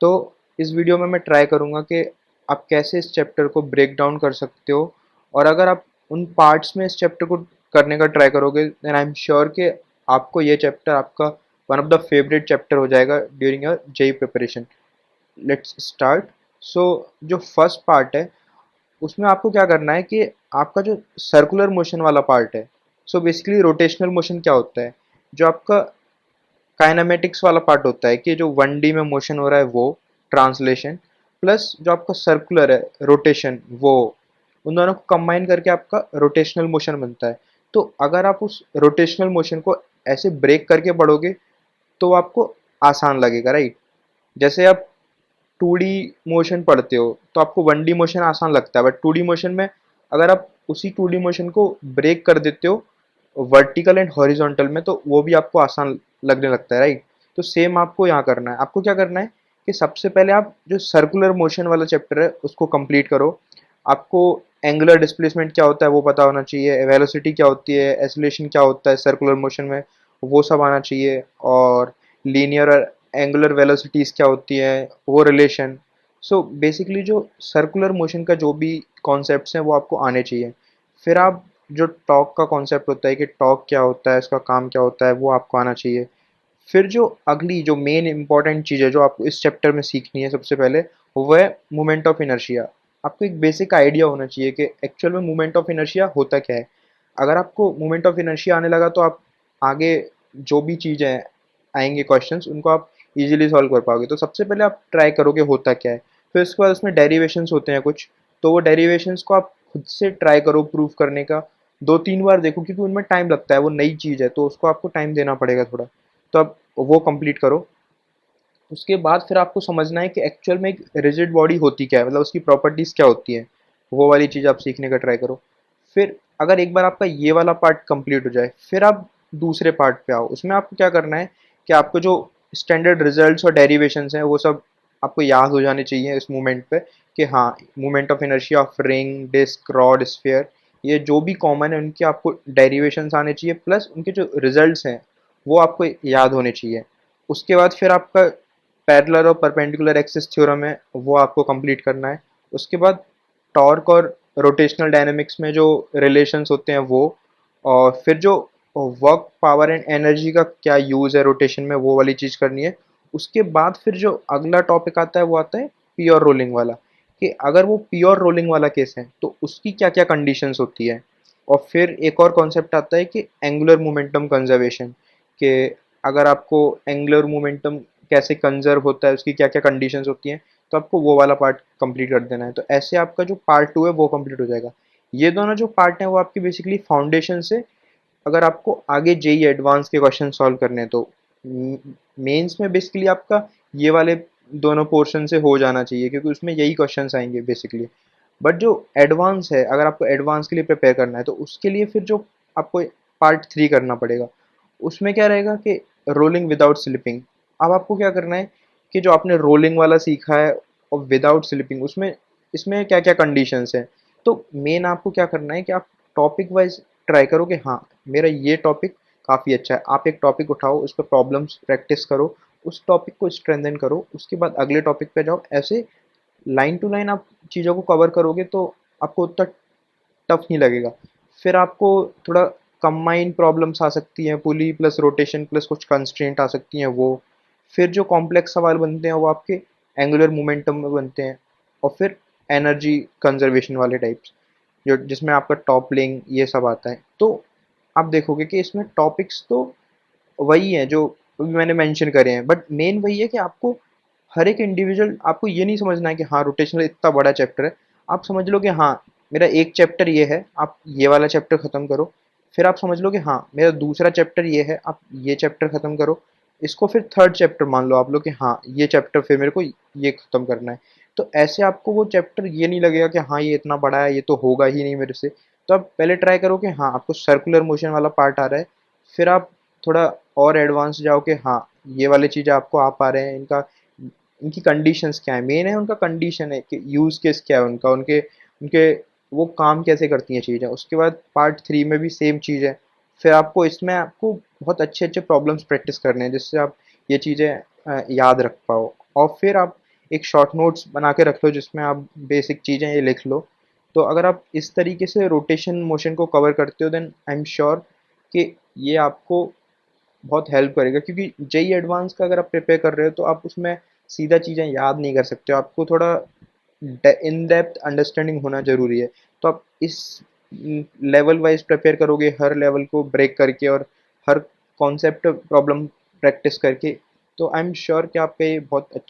तो इस वीडियो में मैं ट्राई करूँगा कि आप कैसे इस चैप्टर को ब्रेक डाउन कर सकते हो, और अगर आप उन पार्ट्स में इस चैप्टर को करने का ट्राई करोगे देन आई एम श्योर कि आपको ये चैप्टर आपका one of the favourite chapter हो जाएगा during your JEE preparation. Let's start. So जो फर्स्ट पार्ट है उसमें आपको क्या करना है कि आपका जो सर्कुलर मोशन वाला पार्ट है, सो बेसिकली रोटेशनल मोशन क्या होता है, जो आपका काइनेमेटिक्स वाला पार्ट होता है कि जो 1D में मोशन हो रहा है वो ट्रांसलेशन, प्लस जो आपका सर्कुलर है रोटेशन, वो उन दोनों को कंबाइन करके आपका रोटेशनल मोशन बनता है। तो अगर आप उस रोटेशनल मोशन को ऐसे ब्रेक करके पढ़ोगे तो आपको आसान लगेगा, राइट। जैसे आप 2D मोशन पढ़ते हो तो आपको 1D मोशन आसान लगता है, बट 2D मोशन में अगर आप उसी 2D मोशन को ब्रेक कर देते हो वर्टिकल एंड हॉरिजॉन्टल में तो वो भी आपको आसान लगने लगता है, राइट। तो सेम आपको यहाँ करना है। आपको क्या करना है कि सबसे पहले आप जो सर्कुलर मोशन वाला चैप्टर है उसको कंप्लीट करो। आपको एंगुलर डिस्प्लेसमेंट क्या होता है वो पता होना चाहिए, वेलोसिटी क्या होती है, एक्सेलरेशन क्या होता है सर्कुलर मोशन में, वो सब आना चाहिए। और लीनियर और एंगुलर वेलोसिटीज क्या होती है, वो रिलेशन। सो बेसिकली जो सर्कुलर मोशन का जो भी कॉन्सेप्ट्स हैं वो आपको आने चाहिए। फिर आप जो टॉक का कॉन्सेप्ट होता है कि टॉक क्या होता है, इसका काम क्या होता है, वो आपको आना चाहिए। फिर जो अगली जो मेन इंपॉर्टेंट चीज़ है जो आपको इस चैप्टर में सीखनी है सबसे पहले, वो है मोमेंट ऑफ इनर्शिया। आपको एक बेसिक आइडिया होना चाहिए कि एक्चुअल में मोमेंट ऑफ इनर्शिया होता क्या है। अगर आपको मोमेंट ऑफ इनर्शिया आने लगा तो आप आगे जो भी चीज़ें आएंगे क्वेश्चंस उनको आप इजीली सॉल्व कर पाओगे। तो सबसे पहले आप ट्राई करोगे होता क्या है। फिर उसके बाद उसमें डेरिवेशंस होते हैं कुछ, तो वो डेरिवेशंस को आप खुद से ट्राई करो प्रूव करने का। 2-3 बार देखो क्योंकि उनमें टाइम लगता है, वो नई चीज़ है तो उसको आपको टाइम देना पड़ेगा थोड़ा। तो आप वो कंप्लीट करो। उसके बाद फिर आपको समझना है कि एक्चुअल में एक रिजिड बॉडी होती क्या है, मतलब उसकी प्रॉपर्टीज़ क्या होती हैं। वो वाली चीज़ आप सीखने का ट्राई करो। फिर अगर एक बार आपका ये वाला पार्ट कंप्लीट हो जाए फिर आप दूसरे पार्ट पे आओ। उसमें आपको क्या करना है कि आपको जो स्टैंडर्ड रिजल्ट्स और डेरिवेशंस हैं वो सब आपको याद हो जाने चाहिए इस मूवमेंट पे, कि हाँ movement of inertia of ring, disc, rod, sphere, ये जो भी कॉमन है उनके आपको डेरिवेशंस आने चाहिए, प्लस उनके जो रिजल्ट्स हैं वो आपको याद होने चाहिए। उसके बाद फिर आपका पैरेलल और परपेंडिकुलर एक्सिस थ्योरम है वो आपको कंप्लीट करना है। उसके बाद टॉर्क और रोटेशनल डायनेमिक्स में जो रिलेशंस होते हैं वो, और फिर जो वर्क, पावर एंड एनर्जी का क्या यूज़ है रोटेशन में, वो वाली चीज़ करनी है। उसके बाद फिर जो अगला टॉपिक आता है वो आता है प्योर रोलिंग वाला, कि अगर वो प्योर रोलिंग वाला केस है तो उसकी क्या क्या कंडीशंस होती है। और फिर एक और कॉन्सेप्ट आता है कि एंगुलर मोमेंटम कंजर्वेशन, कि अगर आपको एंगुलर मोमेंटम कैसे कंजर्व होता है, उसकी क्या क्या कंडीशंस होती हैं, तो आपको वो वाला पार्ट कंप्लीट कर देना है। तो ऐसे आपका जो पार्ट 2 है वो कंप्लीट हो जाएगा। ये दोनों जो पार्ट हैं वो आपकी बेसिकली फाउंडेशन से, अगर आपको आगे जेई एडवांस के क्वेश्चन सॉल्व करने हैं तो मेंस में बेसिकली आपका ये वाले दोनों पोर्शन से हो जाना चाहिए, क्योंकि उसमें यही क्वेश्चंस आएंगे बेसिकली। बट जो एडवांस है, अगर आपको एडवांस के लिए प्रिपेयर करना है तो उसके लिए फिर जो आपको पार्ट 3 करना पड़ेगा, उसमें क्या रहेगा कि रोलिंग विदाउट स्लिपिंग। अब आपको क्या करना है कि जो आपने रोलिंग वाला सीखा है और विदाउट स्लिपिंग, उसमें इसमें क्या क्या कंडीशंस हैं। तो मेन आपको क्या करना है कि आप टॉपिक वाइज ट्राई करो कि हाँ मेरा ये टॉपिक काफ़ी अच्छा है। आप एक टॉपिक उठाओ, उस पर प्रॉब्लम्स प्रैक्टिस करो, उस टॉपिक को स्ट्रेंथन करो, उसके बाद अगले टॉपिक पे जाओ। ऐसे लाइन टू लाइन आप चीज़ों को कवर करोगे तो आपको उतना टफ नहीं लगेगा। फिर आपको थोड़ा कंबाइन प्रॉब्लम्स आ सकती हैं, पुली प्लस रोटेशन प्लस कुछ कंस्ट्रेंट आ सकती हैं वो। फिर जो कॉम्प्लेक्स सवाल बनते हैं वो आपके एंगुलर मोमेंटम में बनते हैं। और फिर एनर्जी कंजर्वेशन वाले टाइप्स, जो जिसमें आपका टॉपलिंग ये सब आता है। तो आप देखोगे कि इसमें टॉपिक्स तो वही हैं जो अभी मैंने मेंशन करे हैं, बट मेन वही है कि आपको हर एक इंडिविजुअल, आपको ये नहीं समझना है कि हाँ रोटेशनल इतना बड़ा चैप्टर है। आप समझ लो कि हाँ मेरा एक चैप्टर ये है, आप ये वाला चैप्टर खत्म करो। फिर आप समझ लो कि हाँ मेरा दूसरा चैप्टर ये है, आप ये चैप्टर खत्म करो। इसको फिर थर्ड चैप्टर मान लो आप लोग कि हाँ ये चैप्टर फिर मेरे को ये खत्म करना है। तो ऐसे आपको वो चैप्टर ये नहीं लगेगा कि हाँ ये इतना बड़ा है, ये तो होगा ही नहीं मेरे से। तो आप पहले ट्राई करो कि हाँ आपको सर्कुलर मोशन वाला पार्ट आ रहा है, फिर आप थोड़ा और एडवांस जाओ कि हाँ ये वाली चीज़ें आपको आ पा रहे हैं, इनका इनकी कंडीशंस क्या है, मेन है उनका कंडीशन है कि यूज़ केस क्या है उनका, उनके उनके वो काम कैसे करती हैं चीज़ें। उसके बाद पार्ट 3 में भी सेम चीज़ है। फिर आपको इसमें आपको बहुत अच्छे अच्छे प्रॉब्लम्स प्रैक्टिस करने हैं जिससे आप ये चीज़ें याद रख पाओ। और फिर आप एक शॉर्ट नोट्स बना के रख लो जिसमें आप बेसिक चीज़ें ये लिख लो। तो अगर आप इस तरीके से रोटेशन मोशन को कवर करते हो देन आई एम श्योर कि ये आपको बहुत हेल्प करेगा, क्योंकि जेई एडवांस का अगर आप प्रिपेयर कर रहे हो तो आप उसमें सीधा चीज़ें याद नहीं कर सकते हो, आपको थोड़ा इन डेप्थ अंडरस्टैंडिंग होना ज़रूरी है। तो आप इस लेवल वाइज प्रिपेयर करोगे, हर लेवल को ब्रेक करके और हर कॉन्सेप्ट प्रॉब्लम प्रैक्टिस करके, तो आई एम श्योर कि आपका ये बहुत अच्छा